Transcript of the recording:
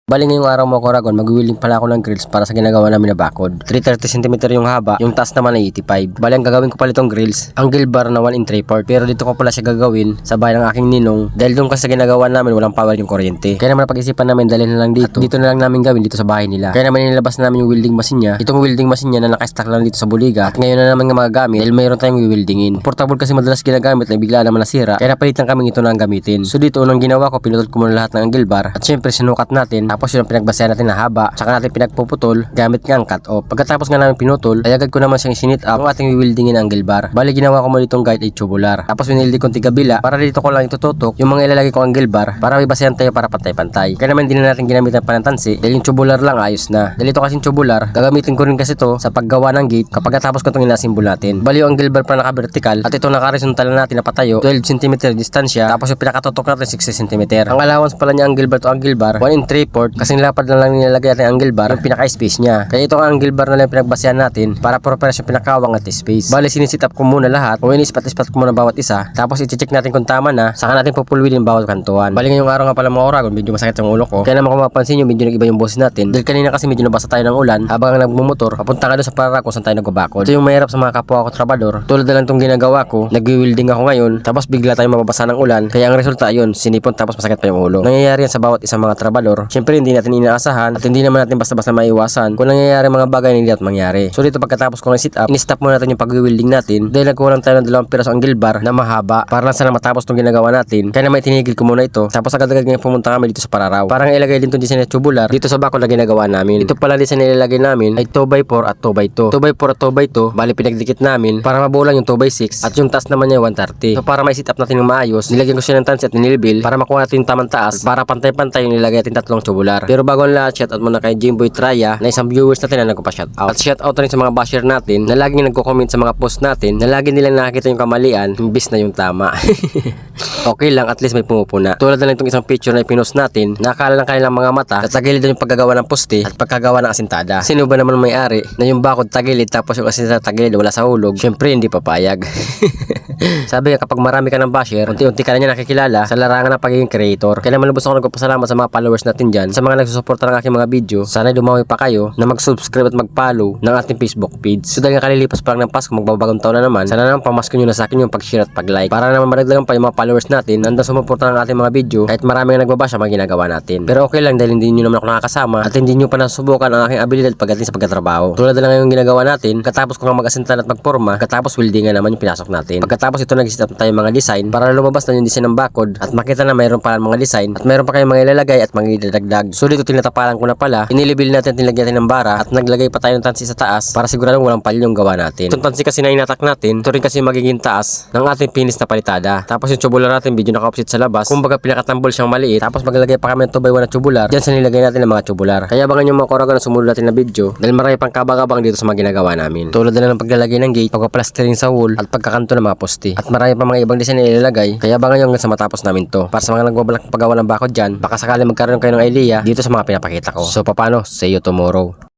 Bali ngayong araw mo Koragon, mag-willing pala ako ng grills para sa ginagawa namin na bakod. 330cm yung haba, yung taas naman ay 85. Bali ang gagawin ko pala itong grills, angle bar na 1 in 3/4. Pero dito ko pala siya gagawin sa bahay ng aking ninong dahil doon kasi sa ginagawa namin walang power yung kuryente. Kaya naman napag-isipan namin dalhin na lang dito. At dito na lang namin gawin dito sa bahay nila. Kaya naman nilabas namin yung welding machine niya. Itong welding machine niya na naka-stack lang dito sa buliga. At ngayon na naman nga magagamit dahil mayroon tayong weldingin. Portable kasi madalas ginagamit na bigla naman nasira. Kaya napalitan kami ito na ang gamitin. So dito unang ginawa ko, pinutol ko muna lahat ng angle bar. At syempre sinukat natin. Tapos yun ang pinagbasehan natin na haba, saka natin pinagpuputol gamit nga ang cut off. Pagkatapos nga namin pinutol, ay agad ko naman siyang sinit up ang ating wieldingin angle bar. Bali ginawa ko mo ditong guide ay tubular. Tapos winildi kong tigabila para dito ko lang itututok yung mga ilalagay ko angle bar para may basehan tayo para pantay-pantay. Kaya naman hindi na natin ginamitan pa ng tansi dahil yung tubular lang ayos na. Dahil ito kasing tubular, gagamitin ko rin kasi to sa paggawa ng gate kapag natapos ko itong inasimbol natin. Bali yung angle bar pa naka-vertical at ito naka-horizontal natin na patayo 12cm distansya, tapos yung pinakatutok natin 60cm. Ang allowance pala niya angle bar to angle bar 1 in 3/4 kasing lapad na lang nilalagay natin angle bar yung pinaka-space niya. Kaya itong angle bar na lang pinagbasehan natin para properes yung pinakawang at space. Bali sinisit up ko muna lahat, o inispat-ispat ko muna bawat isa, tapos i-check natin kung tama na, saka natin pupulwin yung bawat kantuan. Bali ngayong araw nga pala mga Koragon, medyo masakit yung ulo ko. Kaya naman kung mapansin nyo, medyo nag-iba yung boses natin. Dahil kanina kasi medyo nabasa tayo ng ulan habang nagmumotor, papunta nga doon sa para kung saan tayo nagbabakod. Ito yung mahirap sa mga kapwa ko trabador. Tulad na lang itong ginagawa ko, nag-wielding ako ngayon, tapos bigla tayo mababasa ng ulan. Kaya ang resulta yun, sinipon tapos masakit pa yung ulo. Nangyayari yan sa bawat isang mga trabador. Siyempre hindi natin inaasahan at hindi naman natin basta-basta maiwasan kung nangyayari mga bagay na hindi natin mangyari. So dito pagkatapos ko ng sit up, in-stop muna natin yung pag-wielding natin dahil nagkulang tayo ng 2 piraso angle bar na mahaba para lang sana matapos itong ginagawa natin. Kaya naman itinigil ko muna ito. Tapos agad-agad ngayon pumunta kami dito sa Pararaw. Parang ilagay din itong design na tubular dito sa bakod na ginagawa namin. Ito pala design na ilalagay namin ay 2x4 at 2x2. 2x4 at 2x2, bali pinagdikit namin para mabulang yung 2x6 at yung taas naman niya 130. So para may sit up natin ng maayos, nilagyan ko siya ng tansi at nilbil para makuha natin yung tamang taas para pantay-pantay yung nilagay natin tatlong tubular. Pero bago ang lahat, shout out muna kay Jimboy Traya na isang viewers natin na nagpa-shout out. At shout out rin sa mga basher natin na laging nagko-comment sa mga post natin na lagi nilang nakikita yung kamalian imbis na yung tama. Okay lang, at least may pumupuna. Tulad na lang itong isang picture na ipinost natin, nakakala ng kanilang mga mata at tagilid yung paggagawa ng poste at pagkagawa ng asintada. Sino ba naman may-ari na yung bakod tagilid tapos yung asintada tagilid wala sa hulog? Syempre hindi papayag. Sabi nga kapag marami ka ng basher, unti-unti ka na niya nakikilala sa larangan ng pagiging creator. Kaya naman lubos ako nagpapasalamat sa mga followers natin dyan, sa mga nagsusuporta ng aking mga video. Sana dumawi pa kayo na mag-subscribe at mag-follow ng ating Facebook page. So dahil nga kalilipas pa lang ng Pasko, magbabagong taon na naman, sana naman pamasko nyo na sa akin yung pag-share at pag-like para naman maragdagan pa yung mga followers natin nandang sumuporta ng ating mga video kahit marami nga nagbabasya mga ginagawa natin. Pero okay lang dahil hindi nyo naman ako nakakasama at hindi nyo pa nasubukan ang aking abilidad pagdating sa pagkatrabaho. Tulad na lang ngayong ginagawa natin, katapos ko nga mag-asintan at magporma, katapos welding nga naman yung pinasok natin. Pagkatapos ito nag-set up tayo mga design para lumabas na yung design ng bakod at makita na mayroon pala mga design at mayroon pa kayong mga ilalagay at mga idadagdag. So dito tinatapalan ko na pala, inilibil natin at nilagyan natin ng bara at naglagay pa tayo ng tansi sa taas para siguradong walang palyo yung gawa natin. Itong tansi kasi na inatak natin, ito rin kasi magiging taas ng ating finish na palitada. Tapos yung tubular natin medyo naka-offset sa labas, kumbaga pinakatambol siyang maliit. Tapos maglalagay pa kami ng 2x1 na tubular diyan sa nilagay natin ng mga tubular. Kaya abangan yung mga Koragon na sumunod natin na video dahil marami pang kabang-abang dito sa mga ginagawa namin. Tulad na lang ng paglalagay ng gate, pagpa-plastering sa wall at pagkakanto ng mga poste. At marami pa mga ibang design na ilalagay. Kaya abangan nyo hanggang sa matapos namin to. Para sa mga nagbabalak paggawa ng bakod dyan, baka sakali magkaroon kayo ng idea dito sa mga pinapakita ko. So paano? See you tomorrow.